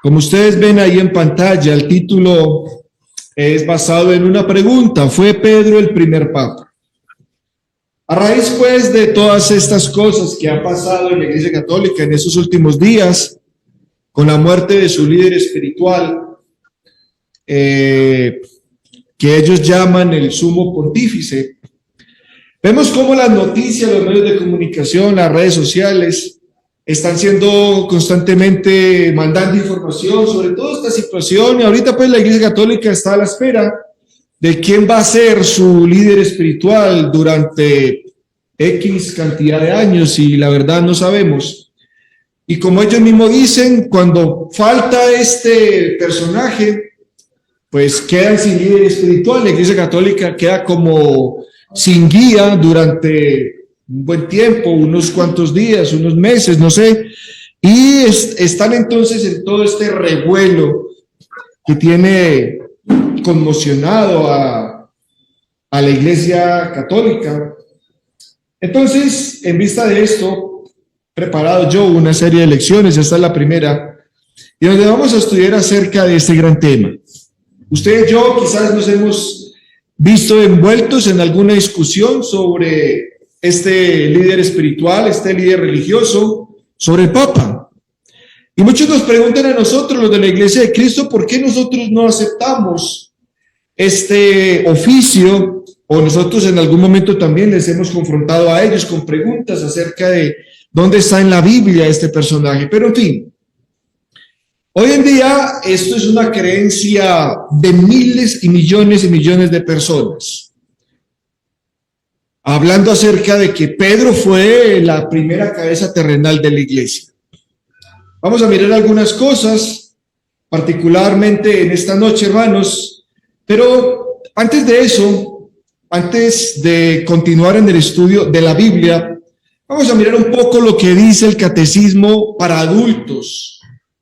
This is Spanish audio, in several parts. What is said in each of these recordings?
Como ustedes ven ahí en pantalla, el título es basado en una pregunta: ¿fue Pedro el primer papa? A raíz, pues, de todas estas cosas que han pasado en la Iglesia Católica en esos últimos días, con la muerte de su líder espiritual, que ellos llaman el sumo pontífice, vemos cómo las noticias, los medios de comunicación, las redes sociales, están siendo constantemente mandando información sobre toda esta situación, y ahorita pues la Iglesia Católica está a la espera de quién va a ser su líder espiritual durante X cantidad de años, y la verdad no sabemos. Y como ellos mismos dicen, cuando falta este personaje, pues quedan sin líder espiritual. La Iglesia Católica queda como sin guía durante un buen tiempo, unos cuantos días, unos meses, no sé, y están entonces en todo este revuelo que tiene conmocionado a la Iglesia Católica. Entonces, en vista de esto, he preparado yo una serie de lecciones, esta es la primera, y donde vamos a estudiar acerca de este gran tema. Usted y yo quizás nos hemos visto envueltos en alguna discusión sobre este líder espiritual, este líder religioso, sobre el Papa. Y muchos nos preguntan a nosotros, los de la Iglesia de Cristo, ¿por qué nosotros no aceptamos este oficio? O nosotros en algún momento también les hemos confrontado a ellos con preguntas acerca de dónde está en la Biblia este personaje. Pero en fin, hoy en día esto es una creencia de miles y millones de personas, hablando acerca de que Pedro fue la primera cabeza terrenal de la iglesia. Vamos a mirar algunas cosas, particularmente en esta noche, hermanos, pero antes de eso, antes de continuar en el estudio de la Biblia, vamos a mirar un poco lo que dice el Catecismo para Adultos,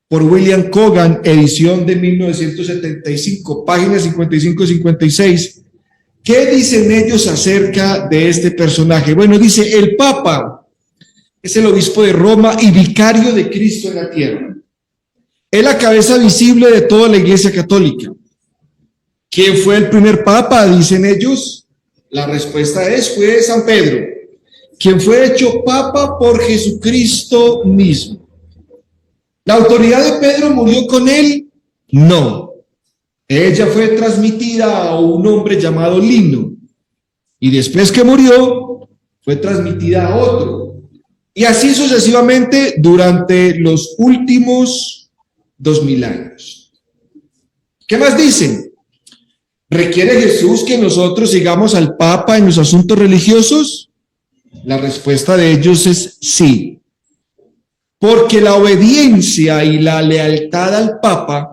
por William Cogan, edición de 1975, páginas 55 y 56. ¿Qué dicen ellos acerca de este personaje? Bueno, dice: el Papa es el obispo de Roma y vicario de Cristo en la tierra. Es la cabeza visible de toda la Iglesia Católica. ¿Quién fue el primer Papa? Dicen ellos. La respuesta fue San Pedro, quien fue hecho Papa por Jesucristo mismo. ¿La autoridad de Pedro murió con él? No. Ella fue transmitida a un hombre llamado Lino, y después que murió, fue transmitida a otro. Y así sucesivamente durante los últimos 2000 años. ¿Qué más dicen? ¿Requiere Jesús que nosotros sigamos al Papa en los asuntos religiosos? La respuesta de ellos es sí. Porque la obediencia y la lealtad al Papa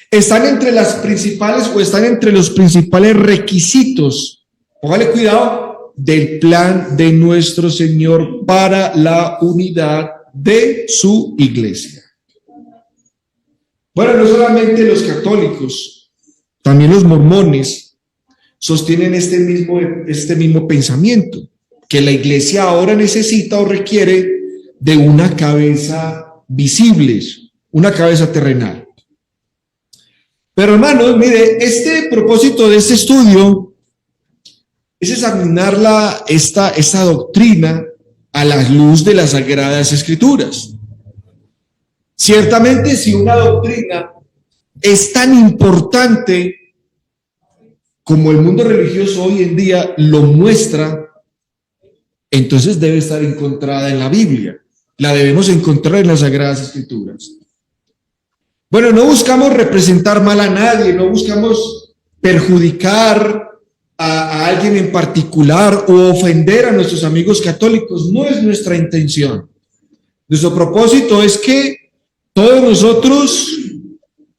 están entre las principales, o están entre los principales requisitos, póngale cuidado, del plan de nuestro Señor para la unidad de su iglesia. Bueno, no solamente los católicos, también los mormones sostienen este mismo pensamiento, que la iglesia ahora necesita o requiere de una cabeza visible, una cabeza terrenal. Pero hermanos, mire, este propósito de este estudio es examinar esta doctrina a la luz de las Sagradas Escrituras. Ciertamente, si una doctrina es tan importante como el mundo religioso hoy en día lo muestra, entonces debe estar encontrada en la Biblia. La debemos encontrar en las Sagradas Escrituras. Bueno, no buscamos representar mal a nadie, no buscamos perjudicar a alguien en particular o ofender a nuestros amigos católicos. No es nuestra intención. Nuestro propósito es que todos nosotros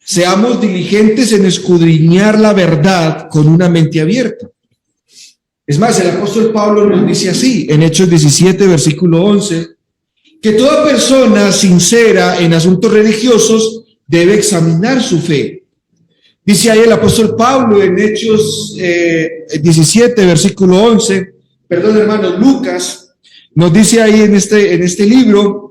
seamos diligentes en escudriñar la verdad con una mente abierta. Es más, el apóstol Pablo nos dice así, en Hechos 17, versículo 11, que toda persona sincera en asuntos religiosos debe examinar su fe. Dice ahí el apóstol Pablo en Hechos 17, versículo 11, perdón hermano, Lucas, nos dice ahí en este libro: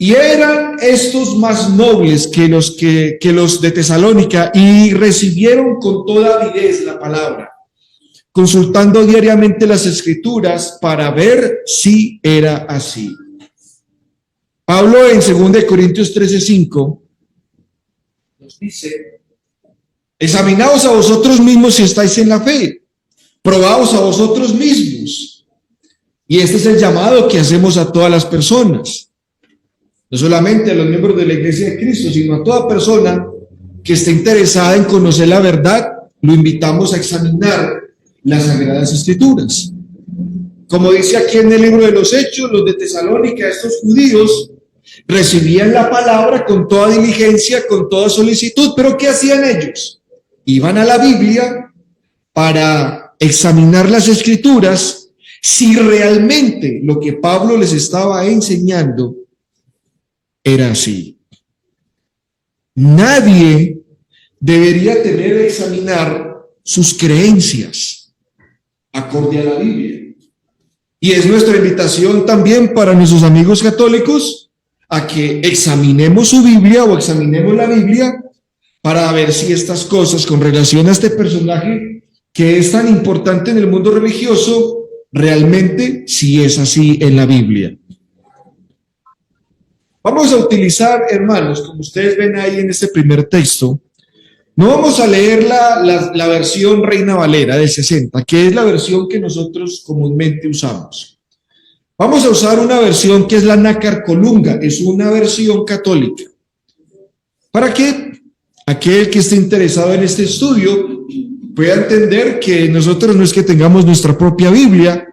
Y eran estos más nobles que los de Tesalónica, y recibieron con toda avidez la palabra, consultando diariamente las escrituras para ver si era así. Pablo en 2 Corintios 13:5 nos dice: examinaos a vosotros mismos si estáis en la fe, probaos a vosotros mismos. Y este es el llamado que hacemos a todas las personas, no solamente a los miembros de la Iglesia de Cristo, sino a toda persona que esté interesada en conocer la verdad. Lo invitamos a examinar las Sagradas Escrituras. Como dice aquí en el libro de los Hechos, los de Tesalónica, estos judíos, recibían la palabra con toda diligencia, con toda solicitud, pero ¿qué hacían ellos? Iban a la Biblia para examinar las Escrituras si realmente lo que Pablo les estaba enseñando era así. Nadie debería tener que examinar sus creencias acorde a la Biblia. Y es nuestra invitación también para nuestros amigos católicos a que examinemos su Biblia o examinemos la Biblia para ver si estas cosas con relación a este personaje que es tan importante en el mundo religioso, realmente si es así en la Biblia. Vamos a utilizar, hermanos, como ustedes ven ahí en este primer texto, no vamos a leer la versión Reina Valera de 60, que es la versión que nosotros comúnmente usamos. Vamos a usar una versión que es la Nácar Colunga, es una versión católica. Para que aquel que esté interesado en este estudio pueda entender que nosotros no es que tengamos nuestra propia Biblia,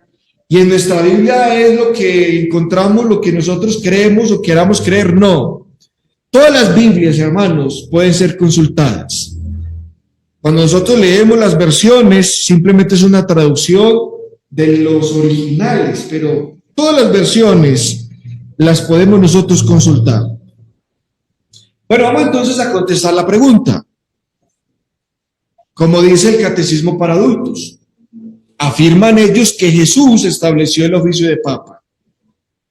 y en nuestra Biblia es lo que encontramos, lo que nosotros creemos o queramos creer, no. Todas las Biblias, hermanos, pueden ser consultadas. Cuando nosotros leemos las versiones, simplemente es una traducción de los originales, pero todas las versiones las podemos nosotros consultar. Bueno, vamos entonces a contestar la pregunta. Como dice el Catecismo para Adultos, afirman ellos que Jesús estableció el oficio de Papa.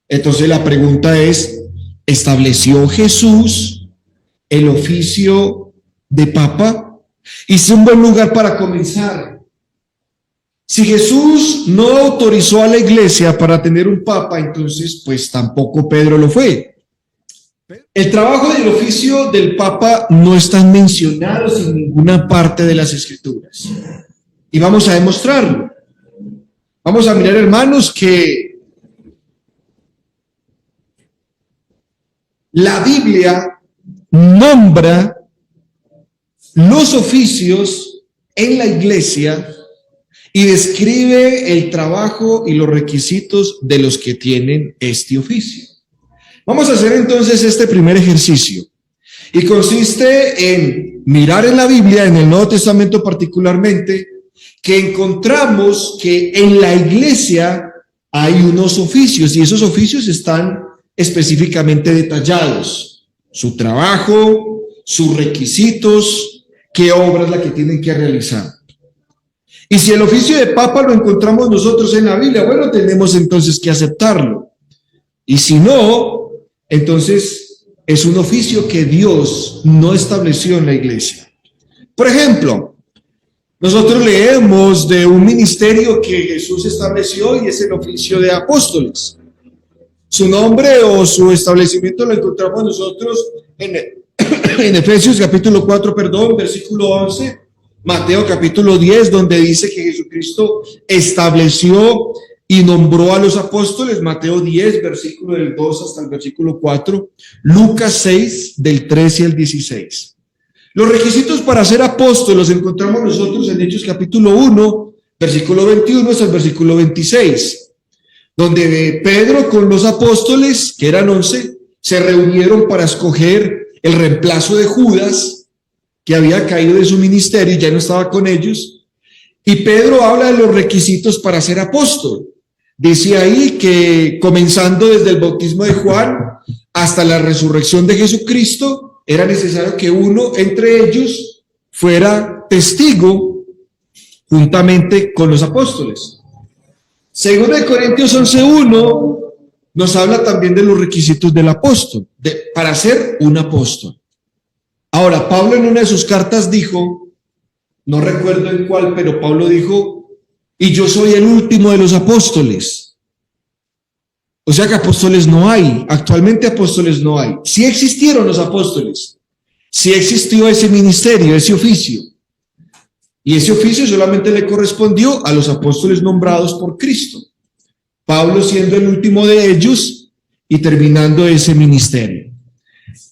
Entonces la pregunta es, ¿estableció Jesús el oficio de Papa? Y es un buen lugar para comenzar. Si Jesús no autorizó a la Iglesia para tener un Papa, entonces pues tampoco Pedro lo fue. El trabajo del oficio del Papa no están mencionados en ninguna parte de las Escrituras. Y vamos a demostrarlo. Vamos a mirar, hermanos, que la Biblia nombra los oficios en la Iglesia y describe el trabajo y los requisitos de los que tienen este oficio. Vamos a hacer entonces este primer ejercicio, y consiste en mirar en la Biblia, en el Nuevo Testamento particularmente, que encontramos que en la Iglesia hay unos oficios, y esos oficios están específicamente detallados: su trabajo, sus requisitos, qué obra es la que tienen que realizar. Y si el oficio de Papa lo encontramos nosotros en la Biblia, bueno, tenemos entonces que aceptarlo. Y si no, entonces es un oficio que Dios no estableció en la Iglesia. Por ejemplo, nosotros leemos de un ministerio que Jesús estableció, y es el oficio de apóstoles. Su nombre o su establecimiento lo encontramos nosotros en Efesios capítulo 4, versículo 11, Mateo capítulo 10, donde dice que Jesucristo estableció y nombró a los apóstoles, Mateo 10, versículo del 2 hasta el versículo 4, Lucas 6, del 13 al 16. Los requisitos para ser apóstol los encontramos nosotros en Hechos capítulo 1, versículo 21 hasta el versículo 26, donde Pedro con los apóstoles, que eran 11, se reunieron para escoger el reemplazo de Judas, que había caído de su ministerio y ya no estaba con ellos. Y Pedro habla de los requisitos para ser apóstol. Dice ahí que comenzando desde el bautismo de Juan hasta la resurrección de Jesucristo, era necesario que uno entre ellos fuera testigo juntamente con los apóstoles. Según de Corintios 11:1 nos habla también de los requisitos del apóstol, para ser un apóstol. Ahora, Pablo en una de sus cartas dijo, no recuerdo en cuál, pero Pablo dijo, y yo soy el último de los apóstoles. O sea que apóstoles no hay, actualmente apóstoles no hay. Sí existieron los apóstoles, sí existió ese ministerio, ese oficio. Y ese oficio solamente le correspondió a los apóstoles nombrados por Cristo. Pablo siendo el último de ellos y terminando ese ministerio.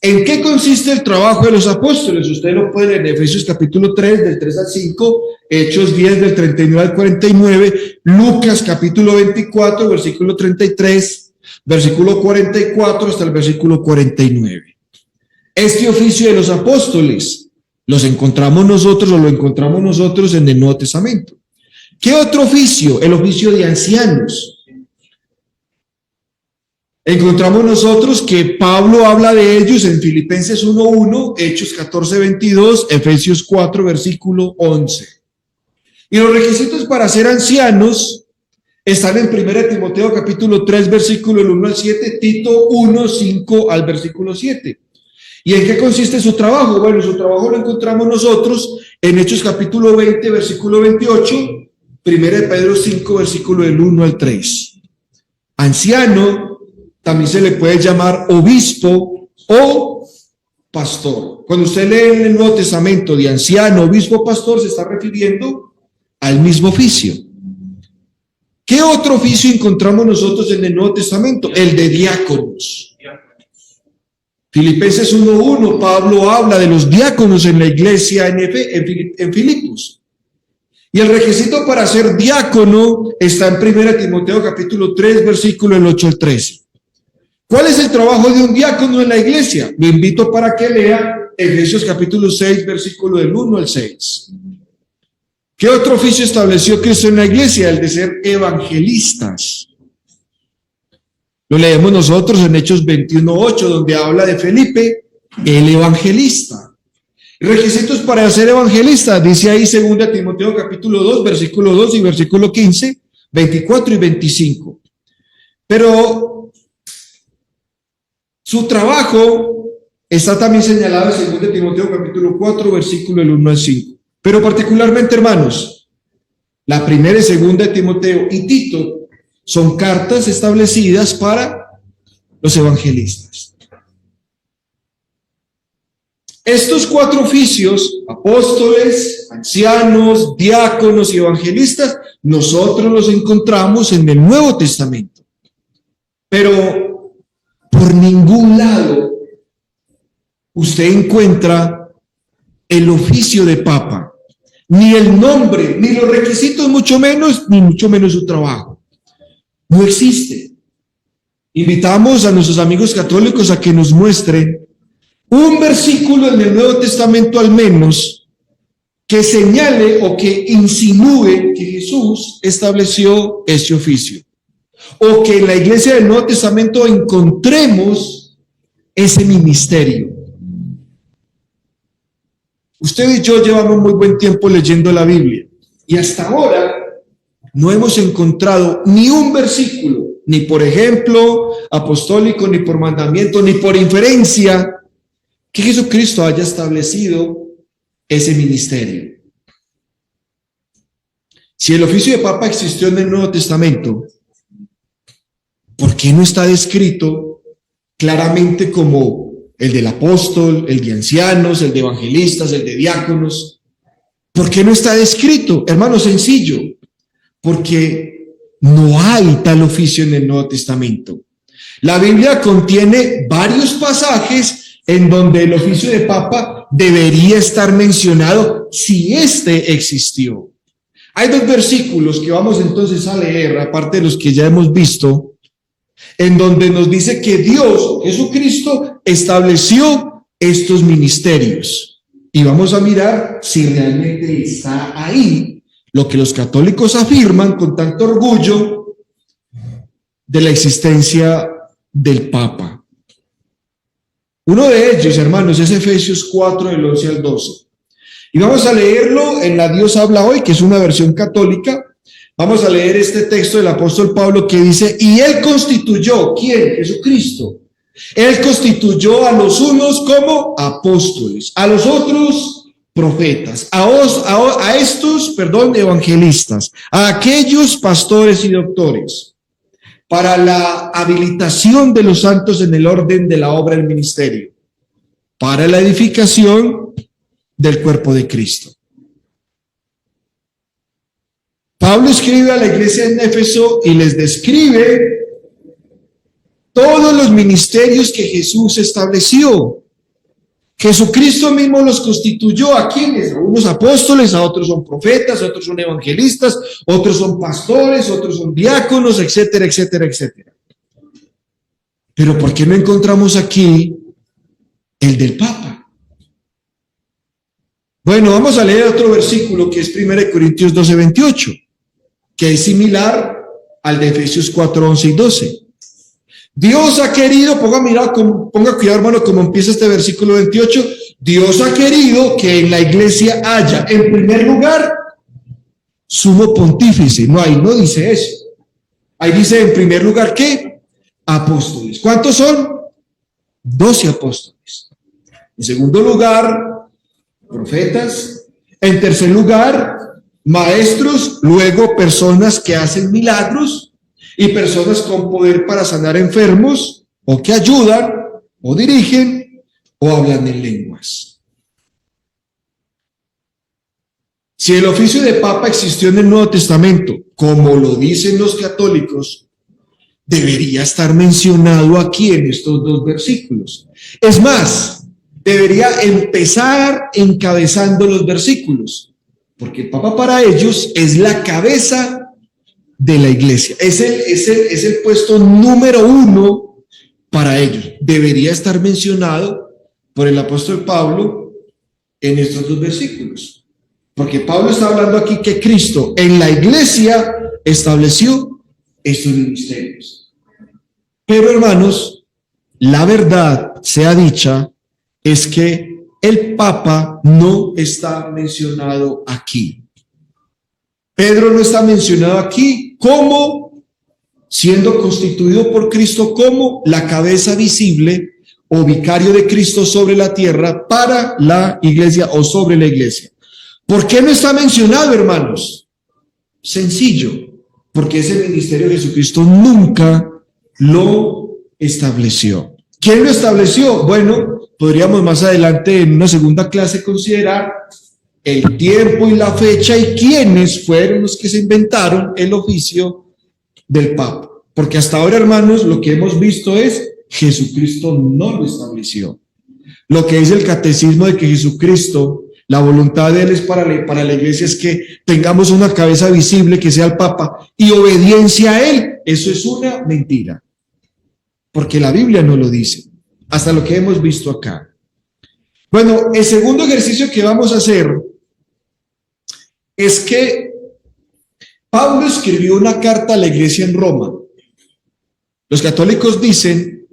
¿En qué consiste el trabajo de los apóstoles? Usted lo puede leer en Efesios capítulo 3, del 3 al 5, Hechos 10, del 39 al 49, Lucas capítulo 24, versículo 33, versículo 44 hasta el versículo 49. Este oficio de los apóstoles los encontramos nosotros o lo encontramos nosotros en el Nuevo Testamento. ¿Qué otro oficio? El oficio de ancianos. Encontramos nosotros que Pablo habla de ellos en Filipenses 1:1, Hechos 14:22, Efesios 4, versículo 11. Y los requisitos para ser ancianos están en 1 Timoteo capítulo 3, versículo 1 al 7, Tito 1, 5 al versículo 7. ¿Y en qué consiste su trabajo? Bueno, su trabajo lo encontramos nosotros en Hechos capítulo 20, versículo 28, 1 Pedro 5, versículo del 1 al 3. Anciano también se le puede llamar obispo o pastor. Cuando usted lee en el Nuevo Testamento de anciano, obispo, pastor, se está refiriendo al mismo oficio. ¿Qué otro oficio encontramos nosotros en el Nuevo Testamento? El de diáconos. Filipenses 1:1, Pablo habla de los diáconos en la iglesia en Filipos. Y el requisito para ser diácono está en 1 Timoteo capítulo 3, versículo del 8 al 13. ¿Cuál es el trabajo de un diácono en la iglesia? Me invito para que lea Efesios capítulo 6, versículo del 1 al 6. ¿Qué otro oficio estableció Cristo en la iglesia? El de ser evangelistas. Lo leemos nosotros en Hechos 21:8, donde habla de Felipe, el evangelista. Requisitos para ser evangelista, dice ahí 2 Timoteo capítulo 2, versículo 2 y versículo 15, 24 y 25. Pero su trabajo está también señalado en 2 Timoteo capítulo 4, versículo del 1 al 5. Pero particularmente, hermanos, la primera y segunda de Timoteo y Tito son cartas establecidas para los evangelistas. Estos cuatro oficios, apóstoles, ancianos, diáconos y evangelistas, nosotros los encontramos en el Nuevo Testamento. Pero por ningún lado usted encuentra el oficio de papa, ni el nombre, ni los requisitos, ni mucho menos su trabajo. No existe. Invitamos a nuestros amigos católicos a que nos muestren un versículo en el Nuevo Testamento al menos que señale o que insinúe que Jesús estableció ese oficio, o que en la iglesia del Nuevo Testamento encontremos ese ministerio. Usted y yo llevamos muy buen tiempo leyendo la Biblia y hasta ahora no hemos encontrado ni un versículo, ni por ejemplo apostólico, ni por mandamiento, ni por inferencia, que Jesucristo haya establecido ese ministerio. Si el oficio de papa existió en el Nuevo Testamento, ¿por qué no está descrito claramente como el del apóstol, el de ancianos, el de evangelistas, el de diáconos? ¿Por qué no está descrito? Hermano, sencillo. Porque no hay tal oficio en el Nuevo Testamento. La Biblia contiene varios pasajes en donde el oficio de papa debería estar mencionado si éste existió. Hay dos versículos que vamos entonces a leer, aparte de los que ya hemos visto, en donde nos dice que Dios, Jesucristo, estableció estos ministerios. Y vamos a mirar si realmente está ahí lo que los católicos afirman con tanto orgullo de la existencia del Papa. Uno de ellos, hermanos, es Efesios 4, del 11 al 12. Y vamos a leerlo en la Dios habla hoy, que es una versión católica, Vamos a leer este texto del apóstol Pablo que dice, y él constituyó, ¿quién? Jesucristo. Él constituyó a los unos como apóstoles, a los otros profetas, a estos, evangelistas, a aquellos pastores y doctores, para la habilitación de los santos en el orden de la obra del ministerio, para la edificación del cuerpo de Cristo. Pablo escribe a la iglesia en Éfeso y les describe todos los ministerios que Jesús estableció. Jesucristo mismo los constituyó. ¿A quiénes? A unos apóstoles, a otros son profetas, a otros son evangelistas, otros son pastores, otros son diáconos, etcétera, etcétera, etcétera. Pero ¿por qué no encontramos aquí el del Papa? Bueno, vamos a leer otro versículo que es 1 Corintios 12, 28, que es similar al de Efesios 4, 11 y 12. Dios ha querido, ponga cuidado, hermano, como empieza este versículo 28. Dios ha querido que en la iglesia haya, en primer lugar, sumo pontífice. No, ahí no dice eso. Ahí dice, en primer lugar, ¿qué? Apóstoles. ¿Cuántos son? 12 apóstoles. En segundo lugar, profetas. En tercer lugar, maestros. Luego, personas que hacen milagros. Y personas con poder para sanar enfermos, o que ayudan, o dirigen, o hablan en lenguas. Si el oficio de Papa existió en el Nuevo Testamento, como lo dicen los católicos, debería estar mencionado aquí en estos dos versículos. Es más, debería empezar encabezando los versículos, porque el Papa para ellos es la cabeza de la iglesia. Es el puesto número 1 para ellos. Debería estar mencionado por el apóstol Pablo en estos dos versículos. Porque Pablo está hablando aquí que Cristo en la iglesia estableció estos ministerios. Pero hermanos, la verdad sea dicha, es que el Papa no está mencionado aquí. Pedro no está mencionado aquí como siendo constituido por Cristo como la cabeza visible o vicario de Cristo sobre la tierra para la iglesia o sobre la iglesia. ¿Por qué no está mencionado, hermanos? Sencillo, porque ese ministerio de Jesucristo nunca lo estableció. ¿Quién lo estableció? Bueno, podríamos más adelante en una segunda clase considerar el tiempo y la fecha y quiénes fueron los que se inventaron el oficio del Papa. Porque hasta ahora, hermanos, lo que hemos visto es Jesucristo no lo estableció. Lo que dice el catecismo de que Jesucristo, la voluntad de él es para la iglesia es que tengamos una cabeza visible que sea el Papa y obediencia a él. Eso es una mentira. Porque la Biblia no lo dice. Hasta lo que hemos visto acá. Bueno, el segundo ejercicio que vamos a hacer es que Pablo escribió una carta a la iglesia en Roma. Los católicos dicen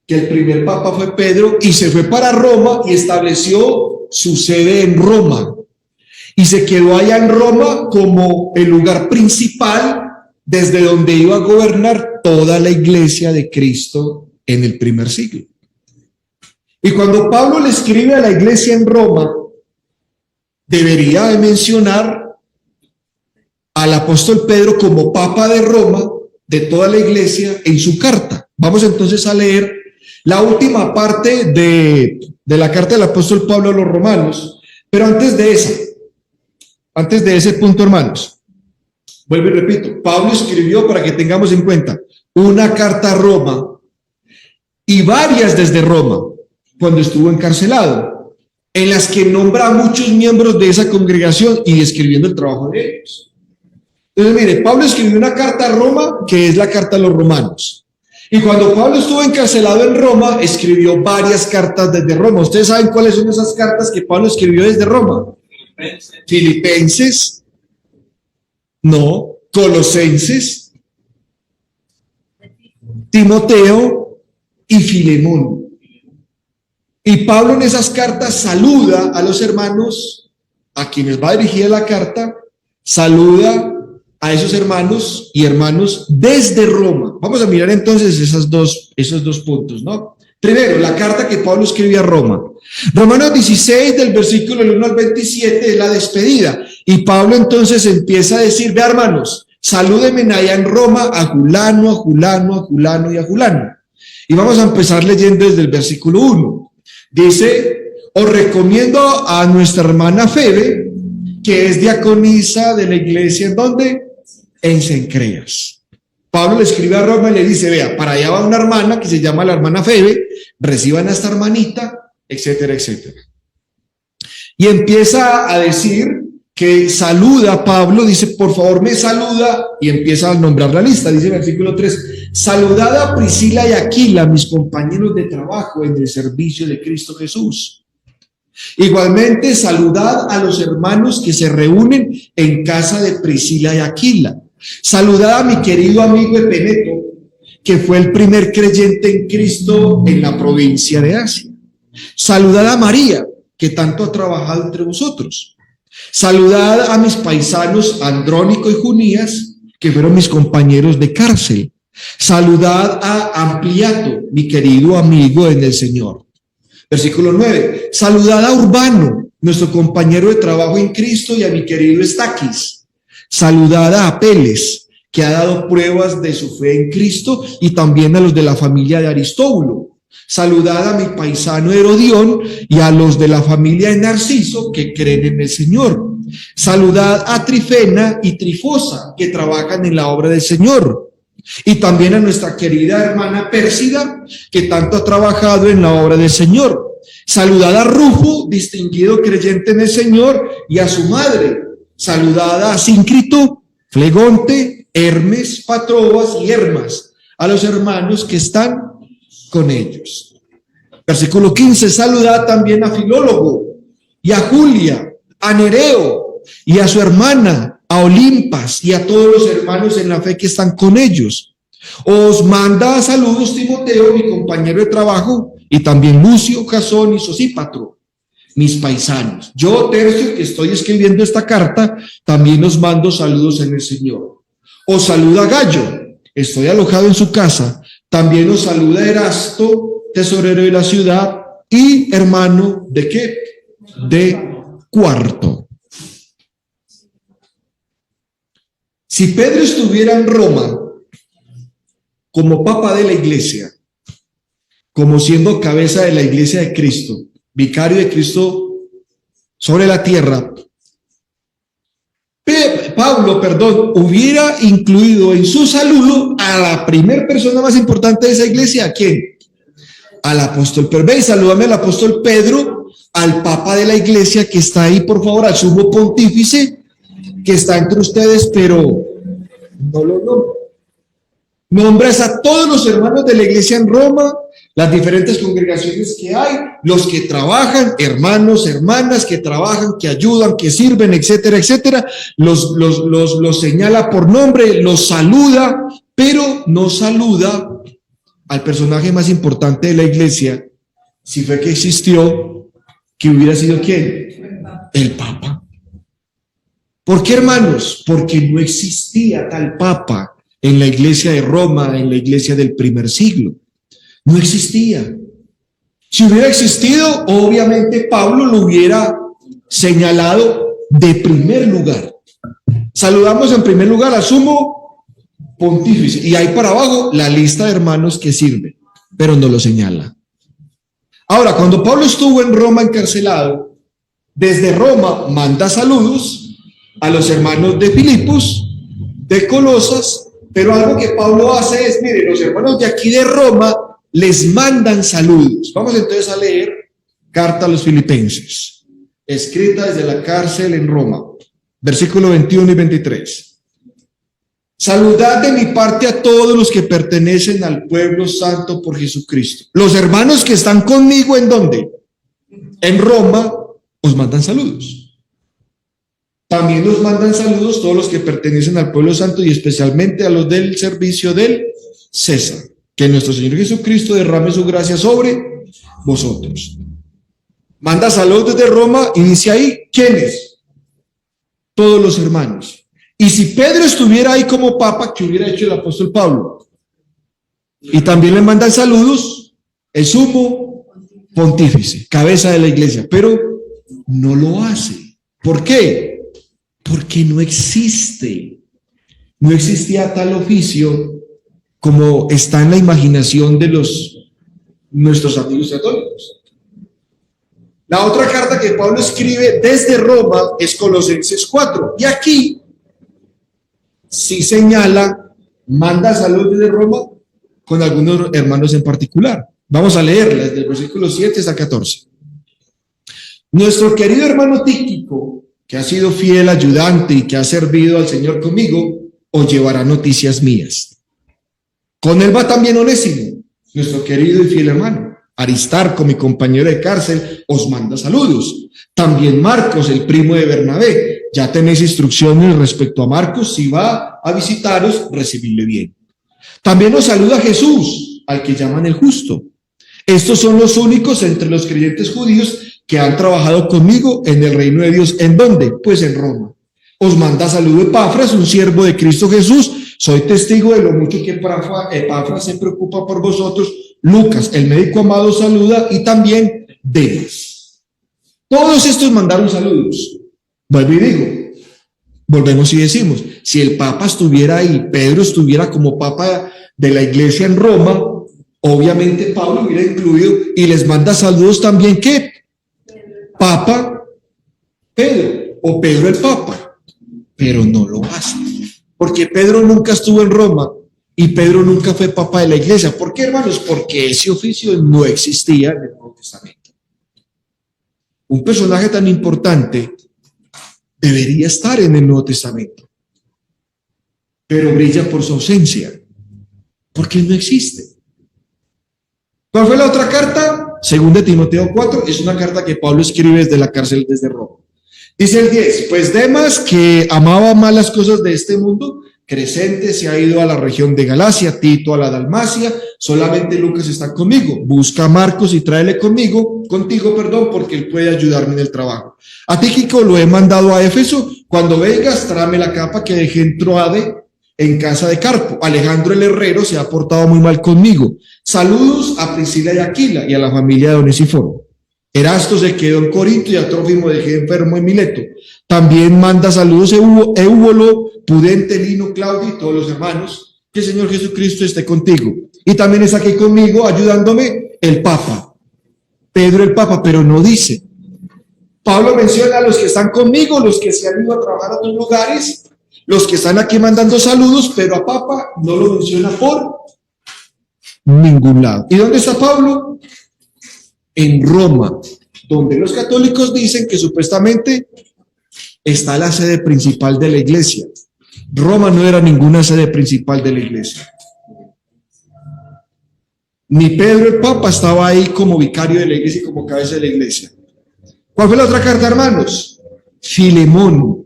que el primer papa fue Pedro y se fue para Roma y estableció su sede en Roma. Y se quedó allá en Roma como el lugar principal desde donde iba a gobernar toda la iglesia de Cristo en el primer siglo. Y cuando Pablo le escribe a la iglesia en Roma, debería de mencionar al apóstol Pedro como papa de Roma, de toda la iglesia, en su carta. Vamos entonces a leer la última parte de la carta del apóstol Pablo a los romanos. Pero antes de ese punto, hermanos, vuelvo y repito, Pablo escribió, para que tengamos en cuenta, una carta a Roma y varias desde Roma, cuando estuvo encarcelado, en las que nombra a muchos miembros de esa congregación y describiendo el trabajo de ellos. Entonces, mire, Pablo escribió una carta a Roma, que es la carta a los romanos. Y cuando Pablo estuvo encarcelado en Roma, escribió varias cartas desde Roma. ¿Ustedes saben cuáles son esas cartas que Pablo escribió desde Roma? Filipenses, no, Colosenses, Timoteo y Filemón. Y Pablo en esas cartas saluda a los hermanos a quienes va dirigida la carta, saluda a esos hermanos y hermanos desde Roma. Vamos a mirar entonces esos dos puntos, ¿no? Primero, la carta que Pablo escribe a Roma. Romanos 16, del versículo 1 al 27, es la despedida. Y Pablo entonces empieza a decir, ve hermanos, salúdenme allá en Roma a Julano, a Julano, a Julano y a Julano. Y vamos a empezar leyendo desde el versículo 1. Dice, os recomiendo a nuestra hermana Febe, que es diaconisa de la iglesia, ¿en dónde? En Cencreas. Pablo le escribe a Roma y le dice, vea, para allá va una hermana que se llama la hermana Febe, reciban a esta hermanita, etcétera, etcétera. Y empieza a decir que saluda a Pablo, dice, por favor me saluda, y empieza a nombrar la lista, dice el versículo 3, saludad a Priscila y Aquila, mis compañeros de trabajo en el servicio de Cristo Jesús. Igualmente, saludad a los hermanos que se reúnen en casa de Priscila y Aquila. Saludad a mi querido amigo Epeneto, que fue el primer creyente en Cristo en la provincia de Asia. Saludad a María, que tanto ha trabajado entre vosotros. Saludad a mis paisanos Andrónico y Junías, que fueron mis compañeros de cárcel. Saludad a Ampliato, mi querido amigo en el Señor. Versículo 9. Saludad a Urbano, nuestro compañero de trabajo en Cristo, y a mi querido Estaquis. Saludad a Apeles, que ha dado pruebas de su fe en Cristo, y también a los de la familia de Aristóbulo. Saludad a mi paisano Herodión y a los de la familia de Narciso, que creen en el Señor. Saludad a Trifena y Trifosa, que trabajan en la obra del Señor. Y también a nuestra querida hermana Pérsida, que tanto ha trabajado en la obra del Señor. Saludad a Rufo, distinguido creyente en el Señor, y a su madre. Saludad a Síncrito, Flegonte, Hermes, Patrobas y Hermas, a los hermanos que están con ellos. Versículo 15, saludad también a Filólogo, y a Julia, a Nereo, y a su hermana, a Olimpas, y a todos los hermanos en la fe que están con ellos. Os manda saludos Timoteo, mi compañero de trabajo, y también Lucio, Jasón y Sosípatro, mis paisanos. Yo, Tercio, que estoy escribiendo esta carta, también os mando saludos en el Señor. Os saluda Gallo, estoy alojado en su casa. También os saluda Erasto, tesorero de la ciudad, y hermano ¿de qué? De Cuarto. Si Pedro estuviera en Roma como papa de la iglesia, como siendo cabeza de la iglesia de Cristo, vicario de Cristo sobre la tierra, Pablo, hubiera incluido en su saludo a la primera persona más importante de esa iglesia. ¿A quién? Al apóstol Pedro. Ve y salúdame al apóstol Pedro, al papa de la iglesia que está ahí, por favor, al sumo pontífice que está entre ustedes, pero no lo nombra. Nombras a todos los hermanos de la iglesia en Roma, las diferentes congregaciones que hay, los que trabajan, hermanos, hermanas que trabajan, que ayudan, que sirven, etcétera, etcétera. Los señala por nombre, los saluda, pero no saluda al personaje más importante de la iglesia, si fue que existió, que hubiera sido ¿quién? El Papa. ¿Por qué, hermanos? Porque no existía tal Papa en la iglesia de Roma, en la iglesia del primer siglo. No existía. Si hubiera existido, obviamente Pablo lo hubiera señalado de primer lugar. Saludamos en primer lugar al sumo pontífice, y ahí para abajo la lista de hermanos que sirven, pero no lo señala. Ahora, cuando Pablo estuvo en Roma encarcelado, desde Roma manda saludos a los hermanos de Filipos, de Colosas, pero algo que Pablo hace es, mire, los hermanos de aquí de Roma les mandan saludos. Vamos entonces a leer carta a los filipenses, escrita desde la cárcel en Roma, versículo 21 y 23. Saludad de mi parte a todos los que pertenecen al pueblo santo por Jesucristo. Los hermanos que están conmigo, ¿en dónde? En Roma, os mandan saludos. También nos mandan saludos todos los que pertenecen al pueblo santo, y especialmente a los del servicio del César. Que nuestro Señor Jesucristo derrame su gracia sobre vosotros. Manda saludos desde Roma y dice ahí, ¿quiénes? Todos los hermanos. Y si Pedro estuviera ahí como papa, ¿qué hubiera hecho el apóstol Pablo? Y también le mandan saludos el sumo pontífice, cabeza de la iglesia, pero no lo hace. ¿Por qué? Porque no existe. No existía tal oficio como está en la imaginación de nuestros amigos católicos. La otra carta que Pablo escribe desde Roma es Colosenses 4. Y aquí sí señala, manda saludos desde Roma con algunos hermanos en particular. Vamos a leerla desde el versículo 7 hasta 14. Nuestro querido hermano Tíquico, que ha sido fiel ayudante y que ha servido al Señor conmigo, os llevará noticias mías. Con él va también Onésimo, nuestro querido y fiel hermano. Aristarco, mi compañero de cárcel, os manda saludos. También Marcos, el primo de Bernabé. Ya tenéis instrucciones respecto a Marcos. Si va a visitaros, recibidle bien. También os saluda Jesús, al que llaman el justo. Estos son los únicos entre los creyentes judíos que han trabajado conmigo en el reino de Dios. ¿En dónde? Pues en Roma. Os manda saludo Epafras, un siervo de Cristo Jesús. Soy testigo de lo mucho que Epafras se preocupa por vosotros. Lucas, el médico amado, saluda, y también Demas. Todos estos mandaron saludos. Vuelvo y digo, volvemos y decimos, si el Papa estuviera ahí, Pedro estuviera como Papa de la iglesia en Roma, obviamente Pablo hubiera incluido y les manda saludos también, ¿qué? Papa Pedro, o Pedro el Papa, pero no lo hace, porque Pedro nunca estuvo en Roma y Pedro nunca fue Papa de la iglesia. ¿Por qué, hermanos? Porque ese oficio no existía en el Nuevo Testamento. Un personaje tan importante debería estar en el Nuevo Testamento, pero brilla por su ausencia, porque no existe. ¿Cuál fue la otra carta? Segunda de Timoteo 4, es una carta que Pablo escribe desde la cárcel desde Roma. Dice el 10, pues Demas, que amaba más las cosas de este mundo, Crescente se ha ido a la región de Galacia, Tito a la Dalmacia, solamente Lucas está conmigo. Busca a Marcos y tráele contigo, porque él puede ayudarme en el trabajo. A Tíquico lo he mandado a Éfeso. Cuando vengas, tráeme la capa que dejé en Troade, en casa de Carpo. Alejandro el herrero se ha portado muy mal conmigo. Saludos a Priscila y Aquila y a la familia de Onesíforo. Erasto se quedó en Corinto y a Trófimo dejé enfermo en Mileto. También manda saludos Eubolo, Pudente, Lino, Claudio y todos los hermanos. Que el Señor Jesucristo esté contigo. Y también está aquí conmigo, ayudándome, el Papa. Pedro el Papa, pero no dice. Pablo menciona a los que están conmigo, los que se han ido a trabajar a otros lugares, los que están aquí mandando saludos, pero a Papa no lo menciona por ningún lado. ¿Y dónde está Pablo? En Roma, donde los católicos dicen que supuestamente está la sede principal de la iglesia. Roma no era ninguna sede principal de la iglesia. Ni Pedro el Papa estaba ahí como vicario de la iglesia y como cabeza de la iglesia. ¿Cuál fue la otra carta, hermanos? Filemón.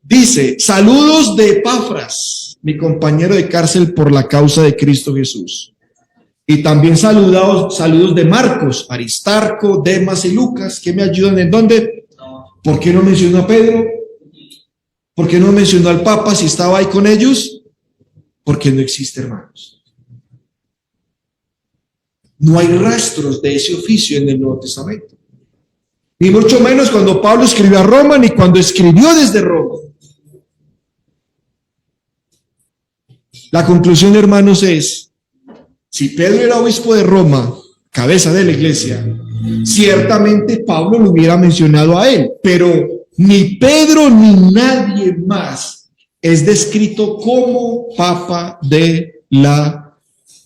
Dice, saludos de Epafras, mi compañero de cárcel por la causa de Cristo Jesús. Y también saludos de Marcos, Aristarco, Demas y Lucas, que me ayudan. ¿En dónde? ¿Por qué no mencionó a Pedro? ¿Por qué no mencionó al Papa si estaba ahí con ellos? Porque no existe, hermanos. No hay rastros de ese oficio en el Nuevo Testamento. Ni mucho menos cuando Pablo escribió a Roma, ni cuando escribió desde Roma. La conclusión, hermanos, es: si Pedro era obispo de Roma, cabeza de la iglesia, ciertamente Pablo lo hubiera mencionado a él, pero ni Pedro ni nadie más es descrito como papa de la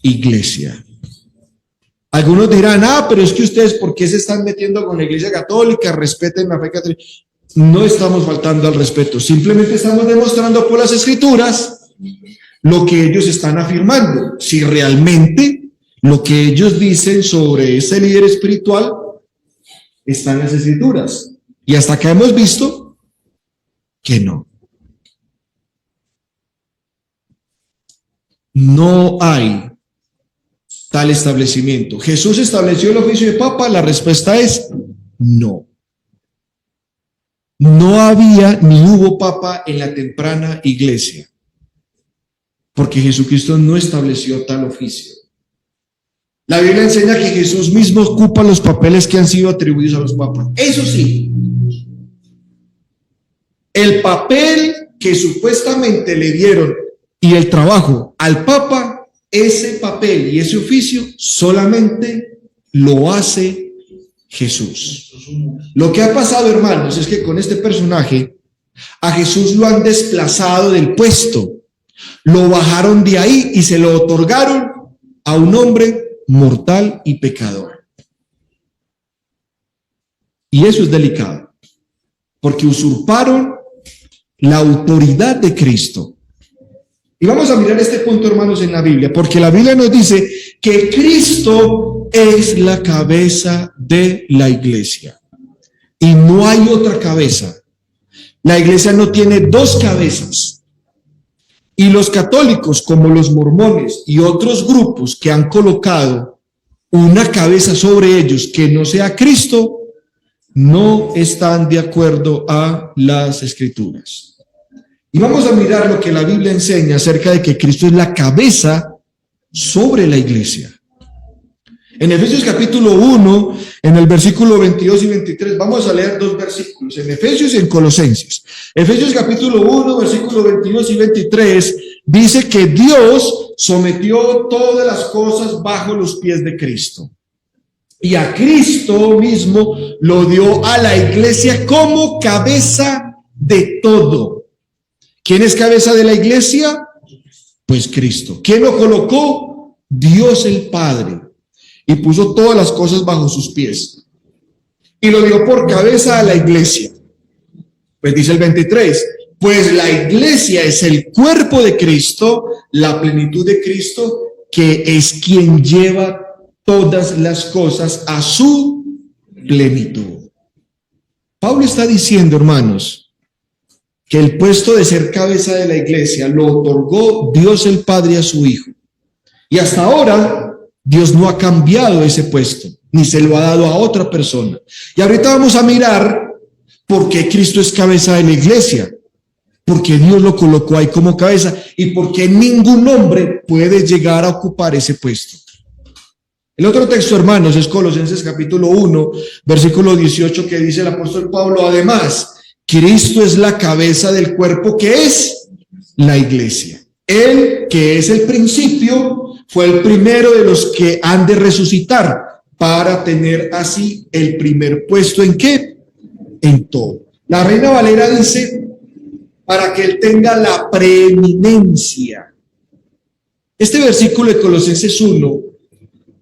iglesia. Algunos dirán, pero es que ustedes, ¿por qué se están metiendo con la iglesia católica? Respeten la fe católica. No estamos faltando al respeto, simplemente estamos demostrando por las escrituras lo que ellos están afirmando. Si realmente lo que ellos dicen sobre ese líder espiritual está en las escrituras. Y hasta acá hemos visto que no. No hay tal establecimiento. ¿Jesús estableció el oficio de papa? La respuesta es no. no había ni hubo papa en la temprana iglesia, porque Jesucristo no estableció tal oficio. La Biblia enseña que Jesús mismo ocupa los papeles que han sido atribuidos a los papas. Eso sí, el papel que supuestamente le dieron y el trabajo al papa, ese papel y ese oficio solamente lo hace Jesús. Lo que ha pasado, hermanos, es que con este personaje a Jesús lo han desplazado del puesto, lo bajaron de ahí y se lo otorgaron a un hombre mortal y pecador. Y eso es delicado, porque usurparon la autoridad de Cristo. Y vamos a mirar este punto, hermanos, en la Biblia, porque la Biblia nos dice que Cristo es la cabeza de la iglesia y no hay otra cabeza. La iglesia no tiene dos cabezas. Y los católicos, como los mormones y otros grupos que han colocado una cabeza sobre ellos que no sea Cristo, no están de acuerdo a las Escrituras. Y vamos a mirar lo que la Biblia enseña acerca de que Cristo es la cabeza sobre la iglesia. En Efesios capítulo 1, en el versículo 22 y 23, vamos a leer dos versículos, en Efesios y en Colosenses. Efesios capítulo 1, versículo 22 y 23, dice que Dios sometió todas las cosas bajo los pies de Cristo. Y a Cristo mismo lo dio a la iglesia como cabeza de todo. ¿Quién es cabeza de la iglesia? Pues Cristo. ¿Quién lo colocó? Dios el Padre. Y puso todas las cosas bajo sus pies. Y lo dio por cabeza a la iglesia. Pues dice el 23, pues la iglesia es el cuerpo de Cristo, la plenitud de Cristo, que es quien lleva todas las cosas a su plenitud. Pablo está diciendo, hermanos, que el puesto de ser cabeza de la iglesia lo otorgó Dios el Padre a su Hijo. Y hasta ahora Dios no ha cambiado ese puesto, ni se lo ha dado a otra persona. Y ahorita vamos a mirar por qué Cristo es cabeza de la iglesia, porque Dios lo colocó ahí como cabeza y porque ningún hombre puede llegar a ocupar ese puesto. El otro texto, hermanos, es Colosenses capítulo 1, versículo 18, que dice el apóstol Pablo, además, Cristo es la cabeza del cuerpo que es la iglesia. Él, que es el principio, fue el primero de los que han de resucitar para tener así el primer puesto ¿en qué? En todo. La Reina Valera dice, para que él tenga la preeminencia. Este versículo de Colosenses 1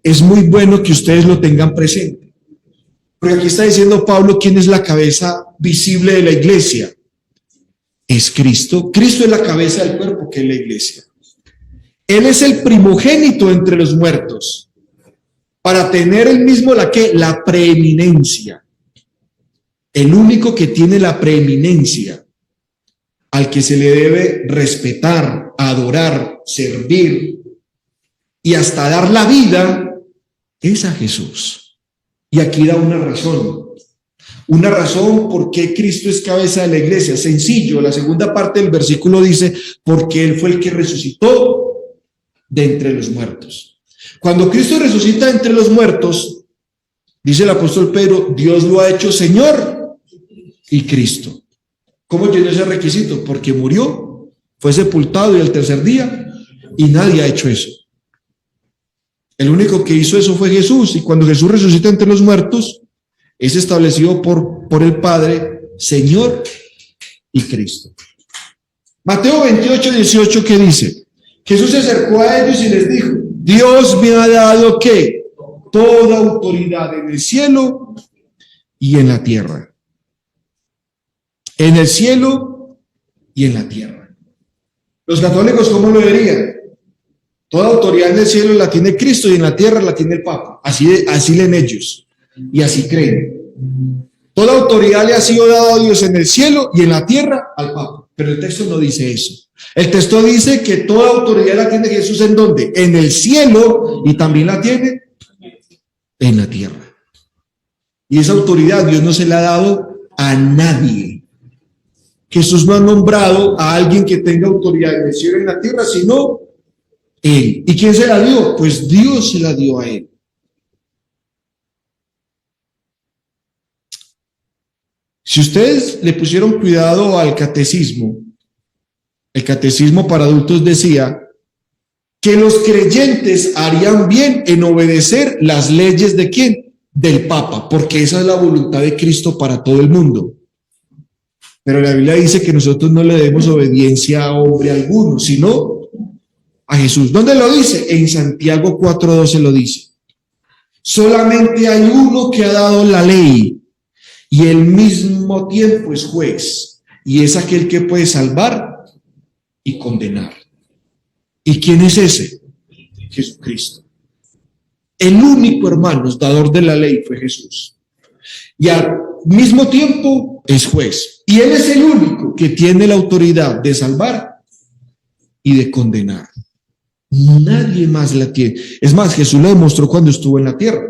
es muy bueno que ustedes lo tengan presente. Porque aquí está diciendo Pablo quién es la cabeza visible de la iglesia. Es Cristo. Cristo es la cabeza del cuerpo que es la iglesia. Él es el primogénito entre los muertos para tener el mismo la preeminencia. El único que tiene la preeminencia, al que se le debe respetar, adorar, servir y hasta dar la vida, es a Jesús. Y aquí da una razón por qué Cristo es cabeza de la iglesia. Sencillo, la segunda parte del versículo dice, porque Él fue el que resucitó de entre los muertos. Cuando Cristo resucita entre los muertos, dice el apóstol Pedro, Dios lo ha hecho Señor y Cristo. ¿Cómo llenó ese requisito? Porque murió, fue sepultado y al tercer día, y nadie ha hecho eso. El único que hizo eso fue Jesús, y cuando Jesús resucita entre los muertos, es establecido por el Padre, Señor y Cristo. Mateo 28, 18, ¿qué dice? Jesús se acercó a ellos y les dijo, Dios me ha dado ¿qué? Toda autoridad en el cielo y en la tierra. En el cielo y en la tierra. Los católicos, ¿cómo lo dirían? Toda autoridad en el cielo la tiene Cristo y en la tierra la tiene el Papa. Así leen ellos y así creen. Toda autoridad le ha sido dada a Dios en el cielo y en la tierra al Papa. Pero el texto no dice eso. El texto dice que toda autoridad la tiene Jesús ¿en dónde? En el cielo y también la tiene en la tierra. Y esa autoridad Dios no se la ha dado a nadie. Jesús no ha nombrado a alguien que tenga autoridad en el cielo y en la tierra, sino Él. ¿Y quién se la dio? Pues Dios se la dio a Él. Si ustedes le pusieron cuidado al catecismo, el catecismo para adultos decía que los creyentes harían bien en obedecer las leyes ¿de quién? Del Papa, porque esa es la voluntad de Cristo para todo el mundo. Pero la Biblia dice que nosotros no le debemos obediencia a hombre alguno, sino a Jesús. ¿Dónde lo dice? En Santiago 4:12 lo dice. Solamente hay uno que ha dado la ley y al mismo tiempo es juez, y es aquel que puede salvar y condenar. ¿Y quién es ese? Jesucristo. El único, hermanos, dador de la ley fue Jesús. Y al mismo tiempo es juez. Y Él es el único que tiene la autoridad de salvar y de condenar. Nadie más la tiene. Es más, Jesús lo demostró cuando estuvo en la tierra.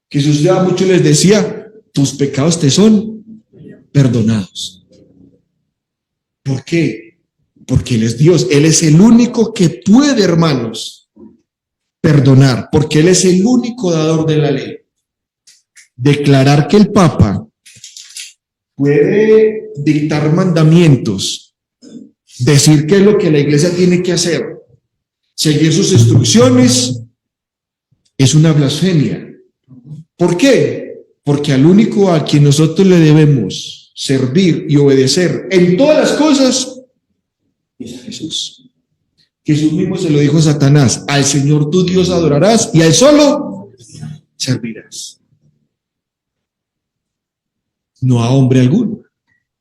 Jesús ya mucho les decía, tus pecados te son perdonados. ¿Por qué? Porque Él es Dios. Él es el único que puede, hermanos, perdonar, porque Él es el único dador de la ley. Declarar que el Papa puede dictar mandamientos, decir qué es lo que la iglesia tiene que hacer, seguir sus instrucciones, es una blasfemia. ¿Por qué? Porque al único a quien nosotros le debemos servir y obedecer en todas las cosas es a Jesús. Jesús mismo se lo dijo a Satanás: al Señor tu Dios adorarás y a Él solo servirás. No a hombre alguno.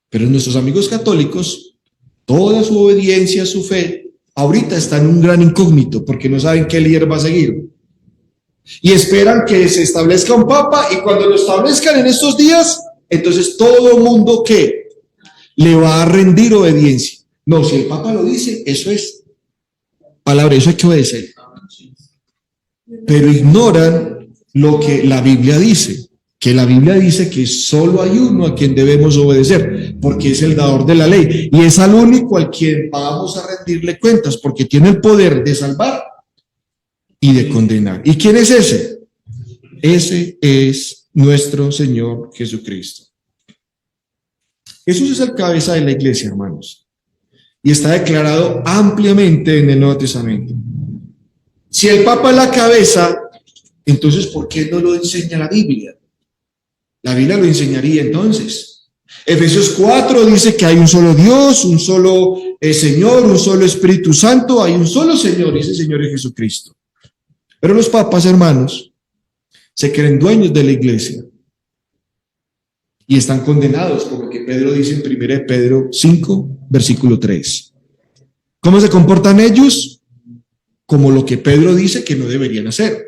Pero nuestros amigos católicos, toda su obediencia, su fe, ahorita está en un gran incógnito porque no saben qué líder va a seguir. Y esperan que se establezca un papa, y cuando lo establezcan en estos días, entonces todo el mundo que le va a rendir obediencia. No, si el papa lo dice, eso es palabra, eso hay que obedecer. Pero ignoran lo que la Biblia dice. Que la Biblia dice que solo hay uno a quien debemos obedecer, porque es el dador de la ley, y es al único al quien vamos a rendirle cuentas, porque tiene el poder de salvar y de condenar. ¿Y quién es ese? Ese es nuestro Señor Jesucristo. Jesús es el cabeza de la iglesia, hermanos, y está declarado ampliamente en el Nuevo Testamento. Si el Papa es la cabeza, entonces ¿por qué no lo enseña la Biblia? La Biblia lo enseñaría entonces. Efesios 4 dice que hay un solo Dios, un solo Señor, un solo Espíritu Santo, hay un solo Señor, y ese Señor es Jesucristo. Pero los papas, hermanos, se creen dueños de la iglesia y están condenados, por lo que Pedro dice en 1 Pedro 5, versículo 3. ¿Cómo se comportan ellos? Como lo que Pedro dice que no deberían hacer.